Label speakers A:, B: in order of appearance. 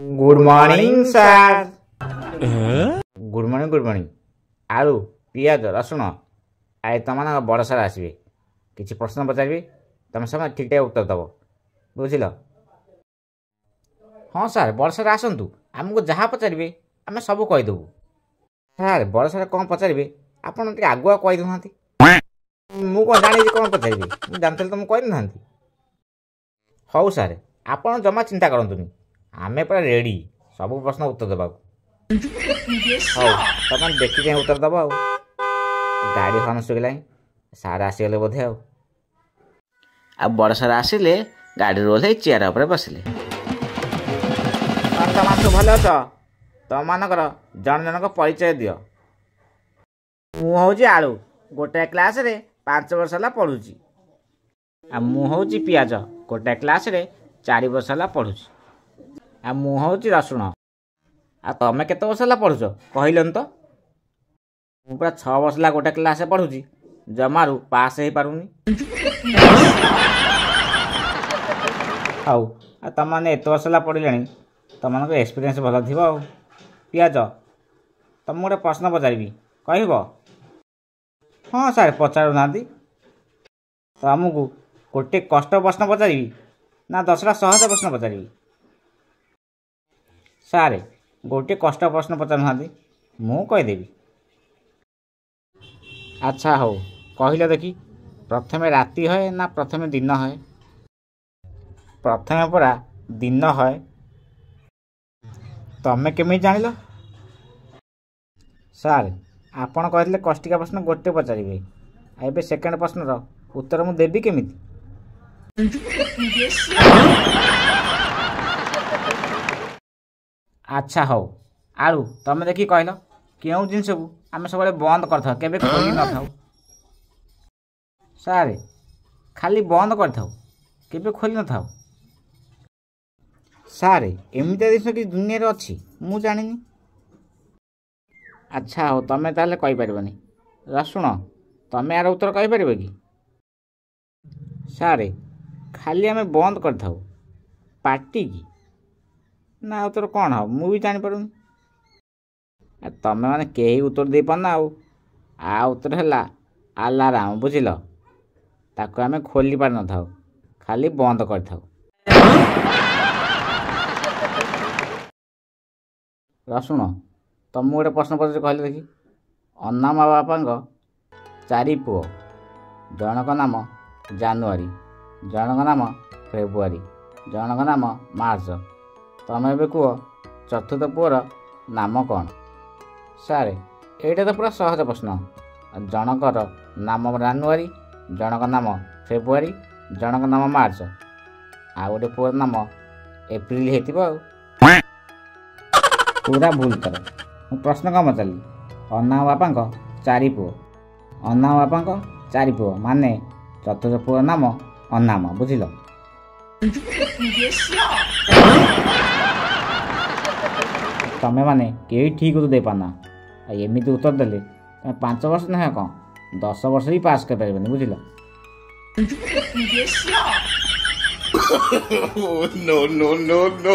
A: Good morning sir. Good morning आलू पियाज रसुण आए तुम बड़ सार आसवे किसी प्रश्न पचारे तुम सब ठीक ठाक उत्तर दब बुझल। हाँ सार बड़ सार आसतु आमको जहाँ पचारे आम सब कहीदेबू। सार बड़ सार कौन पचारे आप आगुआ कहीदे मु कौन जानी कौन पचारे मुझे जानते तो मुझे कहीदे। हौ सार आप जमा चिंता करतुनि आमे पूरा रेडी सब प्रश्न उत्तर देवा। हाँ तुम देखी उत्तर दब गाड़ी हॉर्न शुगला सार आसीगले बोधे आ बड़ सार आसिले गाड़ी रोल चेयर उपर बसिले। तुम सब भल अछ तुम मानकर जन जनक परिचय दियो। मु हूँ आलू गोटे क्लास रे 5 वर्ष है पढ़ुची। आ मु हूँ पियाज गोटे क्लास रे 4 वर्ष है पढ़ुची। आ मु हूँ रसुण आ तमें केत वर्ष है पढ़ुच कहलन तो। मु पूरा 6 वर्ष है गोटे क्लास पढ़ुची जमारू पास हो पारुनी। हाउ आ तुम मैंने एत वर्ष है पढ़िले तुम एक्सपीरियंस भल थी। पियाज तुम गोटे प्रश्न पचारि कह। हाँ सार पचारू ना तुमको गोटे कष्ट प्रश्न पचारि ना 10टा सहज प्रश्न पचारि। सारे गोटे कष्ट प्रश्न पचार ना मु कहीदेवी। अच्छा हो कहले देखी प्रथम राति है ना प्रथम दिन है। प्रथम पूरा दिन है। तमें केमी जान। सार आपण कहते कष्टिका प्रश्न गोटे पचारे एवं सेकेंड प्रश्न उत्तर मु देवी केमिति। अच्छा हो आलू तुम देखी कहल क्यों जिनस को आम सब बंद कर केवे खोली न था। सारे खाली बंद कर केवे खोली न था। सारे एमती जिन कि दुनिया अच्छी मु जानी। अच्छा हो तुम ताले कहीपरनी रसुण तुम यार उत्तर कहीपर कि। सारे खाली आम बंद कर पार्टी की ना उत्तर कौन हो मु भी जापर। तमें मैंने कहीं उत्तर दे पारना आ उत्तर है आलाराम बुझल ताको आम खोली पार न था खाली बंद कर। रसुण तुम गोटे प्रश्न पचार कहले देखी अन्नामा बापा 4 पुओ जनक नाम जानुआरी जनक नाम फेब्रुआरी जनक नाम मार्च तुम ए कह चतुर्थ पुअर नाम कौन। सारे एटा तो पूरा सहज प्रश्न जनकर नाम जानुआरी जनक नाम फेब्रुआरी जनक नाम मार्च आ गोटे पुअर नाम एप्रिल हो। पूरा भूल कर प्रश्न कम चली अन्ना बापा 4 पुओ अन्ना बापा 4 पुओ माने चतुर्थ पुअर नाम अन्नामा बुझल। तमें माने कहीं ठीक उत्तर दे पाना एमती उत्तर देले तुम 5 वर्ष ना कौन 10 वर्ष भी पास कर पारे बुझल।
B: no, no, no, no.